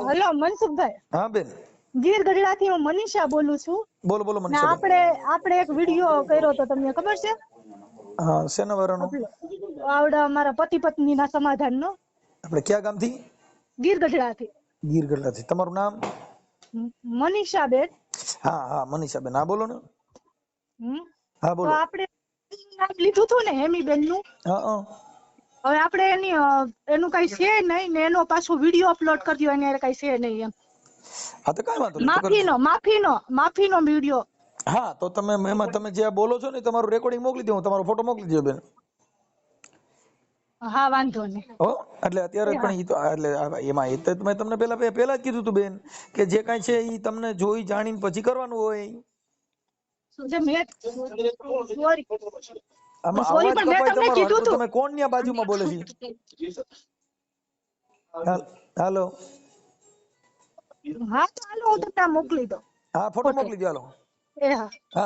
Hello Mansukhbhai, હા બેન, ગીર ગઢડા થી હું મનીષા બોલું છું. બોલો બોલો ને મનીષાબેન. આપણે એક વિડીયો કર્યો તો, તમને ખબર છે? હા, શેના વાળાનો? આવડા અમારા પતિ પત્ની ના સમાધાન નો. આપણે ક્યાં ગામથી? ગીર ગઢડા થી. ગીર ગઢડાથી. તમારું નામ? મનીષા બેન. હા હા મનીષાબેન, હા બોલો ને. હા તો બોલો. આપણે નામ લીધું હતું ને હેમી બેન નું. હા હવે આપણે એનું કઈ છે નહીં ને, એનો પાછો વિડીયો અપલોડ કરી દો, એને કઈ છે નહીં એમ. હા તો કઈ વાંધો નહીં, તો કરજો. માફીનો વિડીયો. હા તો તમે એમાં તમે જે બોલો છો ને તમારું રેકોર્ડિંગ મોકલી દો, હું તમારો ફોટો મોકલી દો બેન. હા વાંધો નહીં. હો એટલે અત્યારે પણ ઈ તો એટલે એમાં એ તો મેં તમને પહેલા જ કીધું હતું બેન કે જે કાંઈ છે ઈ તમને જોઈ જાણીને પછી કરવાનું હોય. આમાં સોરી અવાજ પણ મેં કપાય તમને તમારો. કીધું તો તું. તમે કોણની બાજુમાં બોલે છે? હાલો. હા તો હાલો, હું તમને મોકલી દઉં હા ફોટો ફોટો. મોકલી દો હાલો. એ હા. હા